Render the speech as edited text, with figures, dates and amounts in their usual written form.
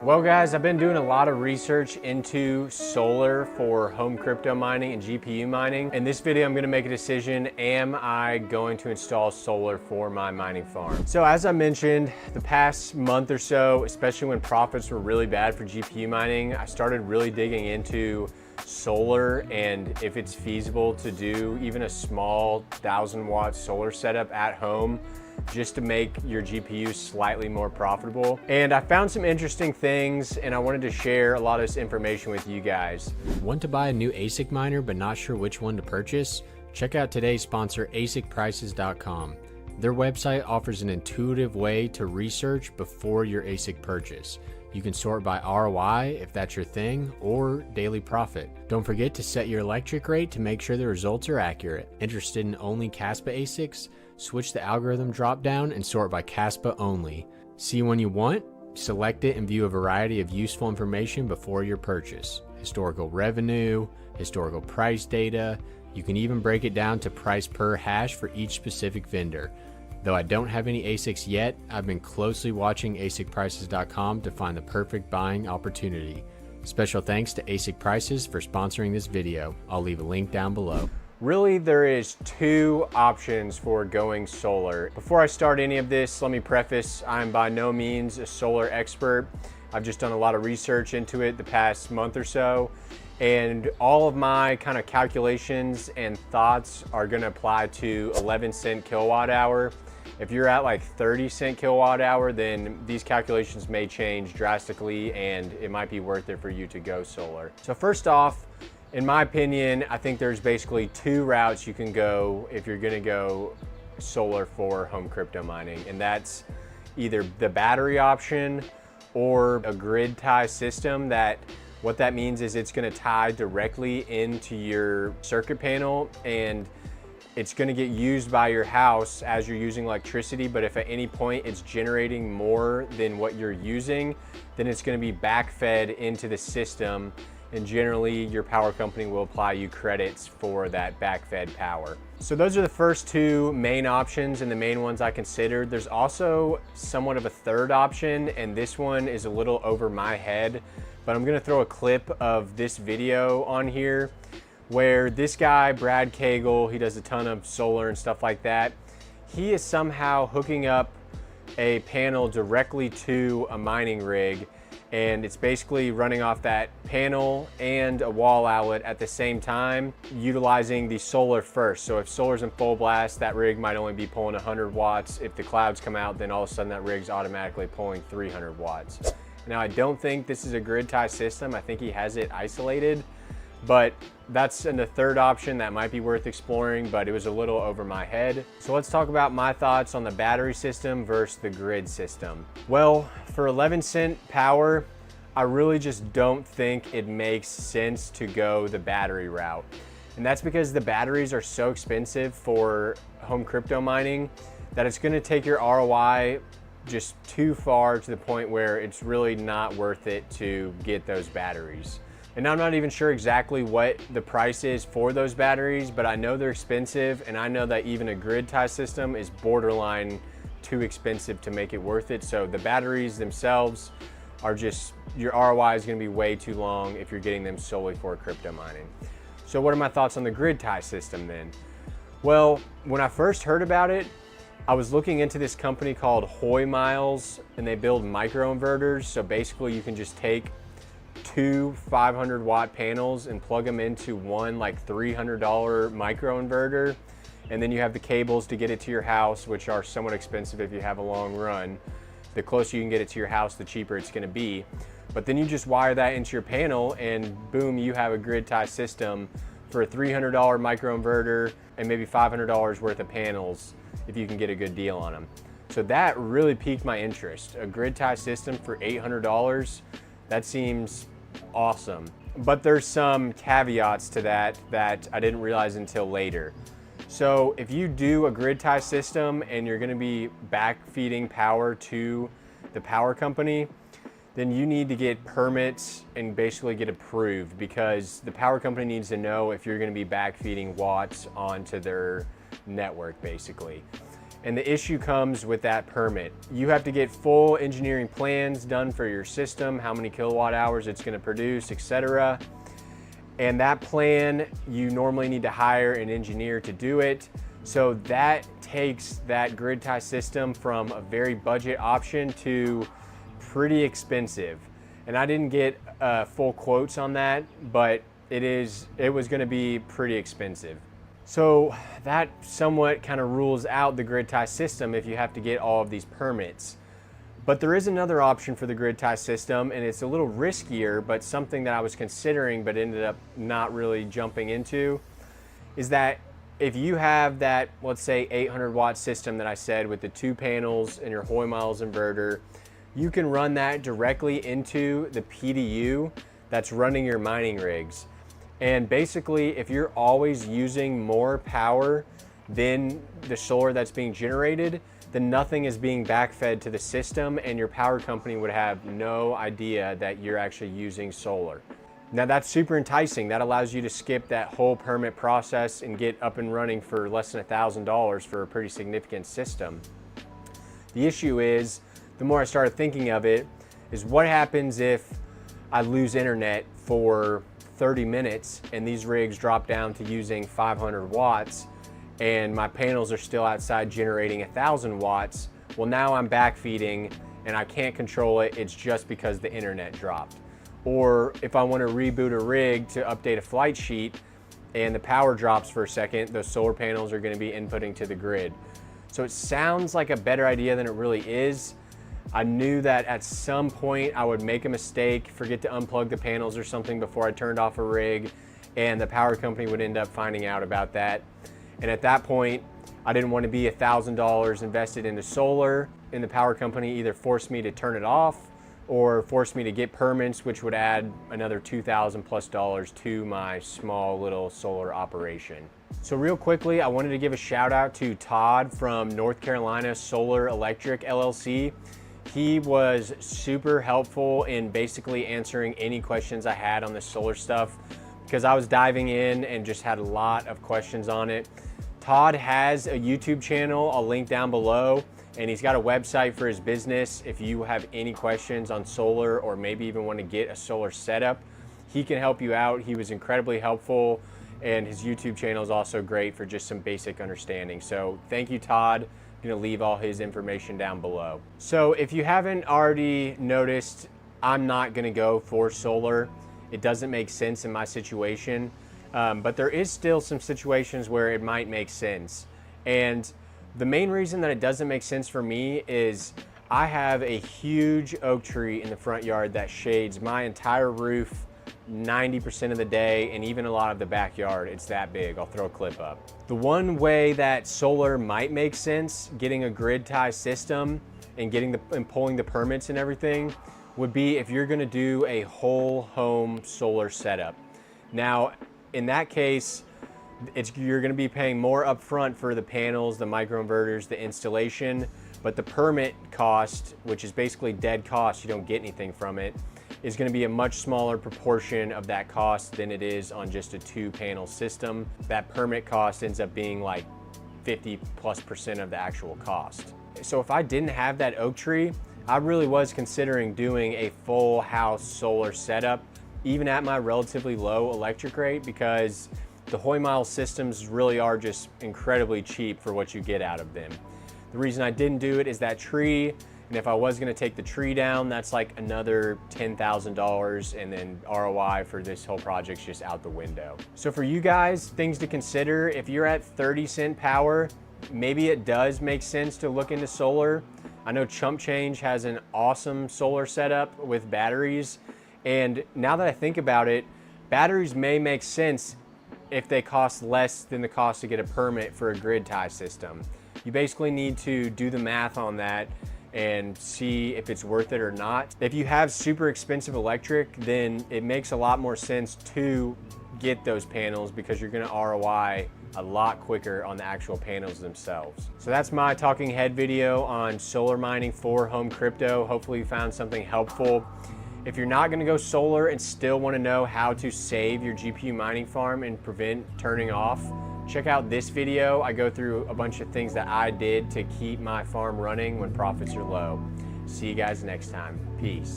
Well guys, I've been doing a lot of research into solar for home crypto mining and GPU mining. In this video, I'm going to make a decision. Am I going to install solar for my mining farm? So as I mentioned, the past month or so, especially when profits were really bad for GPU mining, I started really digging into solar and if it's feasible to do even a small 1,000-watt solar setup at home just to make your GPU slightly more profitable. And I found some interesting things and I wanted to share a lot of this information with you guys. Want to buy a new ASIC miner but not sure which one to purchase? Check out today's sponsor, ASICprices.com. Their website offers an intuitive way to research before your ASIC purchase. You can sort by ROI if that's your thing, or daily profit. Don't forget to set your electric rate to make sure the results are accurate. Interested in only Caspa ASICs? Switch the algorithm drop-down and sort by Caspa only. See one you want, select it, and view a variety of useful information before your purchase. Historical revenue, historical price data. You can even break it down to price per hash for each specific vendor. Though I don't have any ASICs yet, I've been closely watching ASICprices.com to find the perfect buying opportunity. Special thanks to ASIC Prices for sponsoring this video. I'll leave a link down below. Really, there is two options for going solar. Before I start any of this, let me preface, I'm by no means a solar expert. I've just done a lot of research into it the past month or so. And all of my kind of calculations and thoughts are gonna apply to 11-cent kilowatt hour. If you're at like 30-cent kilowatt hour, then these calculations may change drastically and it might be worth it for you to go solar. So first off, in my opinion, I think there's basically two routes you can go if you're gonna go solar for home crypto mining. And that's either the battery option or a grid tie system. That what that means is it's gonna tie directly into your circuit panel and it's gonna get used by your house as you're using electricity, but if at any point it's generating more than what you're using, then it's gonna be backfed into the system, and generally your power company will apply you credits for that backfed power. So those are the first two main options and the main ones I considered. There's also somewhat of a third option, and this one is a little over my head, but I'm gonna throw a clip of this video on here where this guy, Brad Cagle, he does a ton of solar and stuff like that. He is somehow hooking up a panel directly to a mining rig, and it's basically running off that panel and a wall outlet at the same time, utilizing the solar first. So if solar's in full blast, that rig might only be pulling 100 watts. If the clouds come out, then all of a sudden that rig's automatically pulling 300 watts. Now, I don't think this is a grid tie system. I think he has it isolated, but that's in the third option that might be worth exploring, but it was a little over my head. So let's talk about my thoughts on the battery system versus the grid system. Well, for 11-cent power, I really just don't think it makes sense to go the battery route. And that's because the batteries are so expensive for home crypto mining that it's gonna take your ROI just too far to the point where it's really not worth it to get those batteries. And I'm not even sure exactly what the price is for those batteries, but I know they're expensive, and I know that even a grid tie system is borderline too expensive to make it worth it. So the batteries themselves are just, your ROI is gonna be way too long if you're getting them solely for crypto mining. So what are my thoughts on the grid tie system then? Well, when I first heard about it, I was looking into this company called Hoy Miles, and they build microinverters. So basically you can just take two 500-watt panels and plug them into one like $300 microinverter, and then you have the cables to get it to your house, which are somewhat expensive if you have a long run. The closer you can get it to your house, the cheaper it's gonna be. But then you just wire that into your panel and boom, you have a grid tie system for a $300 microinverter and maybe $500 worth of panels if you can get a good deal on them. So that really piqued my interest. A grid tie system for $800, that seems awesome. But there's some caveats to that I didn't realize until later. So if you do a grid tie system and you're gonna be backfeeding power to the power company, then you need to get permits and basically get approved, because the power company needs to know if you're gonna be backfeeding watts onto their network basically. And the issue comes with that permit. You have to get full engineering plans done for your system, how many kilowatt hours it's gonna produce, etc. And that plan, you normally need to hire an engineer to do it. So that takes that grid tie system from a very budget option to pretty expensive. And I didn't get full quotes on that, but it was gonna be pretty expensive. So that somewhat kind of rules out the grid tie system if you have to get all of these permits. But there is another option for the grid tie system, and it's a little riskier, but something that I was considering but ended up not really jumping into, is that if you have that, let's say 800 watt system that I said with the 2 panels and your Hoy-Miles inverter, you can run that directly into the PDU that's running your mining rigs. And basically, if you're always using more power than the solar that's being generated, then nothing is being backfed to the system, and your power company would have no idea that you're actually using solar. Now that's super enticing. That allows you to skip that whole permit process and get up and running for less than $1,000 for a pretty significant system. The issue is, the more I started thinking of it, is what happens if I lose internet for 30 minutes and these rigs drop down to using 500 watts and my panels are still outside generating 1,000 watts. Well, now I'm backfeeding and I can't control it. It's just because the internet dropped. Or if I want to reboot a rig to update a flight sheet and the power drops for a second, those solar panels are going to be inputting to the grid. So it sounds like a better idea than it really is. I knew that at some point I would make a mistake, forget to unplug the panels or something before I turned off a rig, and the power company would end up finding out about that. And at that point, I didn't want to be $1,000 invested into solar, and the power company either forced me to turn it off or forced me to get permits, which would add another $2,000+ to my small little solar operation. So real quickly, I wanted to give a shout out to Todd from North Carolina Solar Electric LLC. He was super helpful in basically answering any questions I had on the solar stuff, because I was diving in and just had a lot of questions on it. Todd has a YouTube channel, I'll link down below, and he's got a website for his business. If you have any questions on solar or maybe even want to get a solar setup, he can help you out. He was incredibly helpful, and his YouTube channel is also great for just some basic understanding. So thank you, Todd. I'm gonna leave all his information down below. So if you haven't already noticed, I'm not gonna go for solar. It doesn't make sense in my situation, but there is still some situations where it might make sense. And the main reason that it doesn't make sense for me is I have a huge oak tree in the front yard that shades my entire roof 90% of the day, and even a lot of the backyard. It's that big. I'll throw a clip up. The one way that solar might make sense, getting a grid tie system and pulling the permits and everything, would be if you're gonna do a whole home solar setup. Now, in that case, you're gonna be paying more upfront for the panels, the microinverters, the installation, but the permit cost, which is basically dead cost, you don't get anything from it, is going to be a much smaller proportion of that cost than it is on just a 2-panel system. That permit cost ends up being like 50+% of the actual cost. So if I didn't have that oak tree, I really was considering doing a full house solar setup, even at my relatively low electric rate, because the Hoy-Miles systems really are just incredibly cheap for what you get out of them. The reason I didn't do it is that tree. And if I was gonna take the tree down, that's like another $10,000, and then ROI for this whole project's just out the window. So for you guys, things to consider: if you're at 30-cent power, maybe it does make sense to look into solar. I know Chump Change has an awesome solar setup with batteries, and now that I think about it, batteries may make sense if they cost less than the cost to get a permit for a grid tie system. You basically need to do the math on that and see if it's worth it or not. If you have super expensive electric, then it makes a lot more sense to get those panels, because you're gonna ROI a lot quicker on the actual panels themselves. So that's my talking head video on solar mining for home crypto. Hopefully you found something helpful. If you're not gonna go solar and still wanna know how to save your GPU mining farm and prevent turning off Check out this video. I go through a bunch of things that I did to keep my farm running when profits are low. See you guys next time. Peace.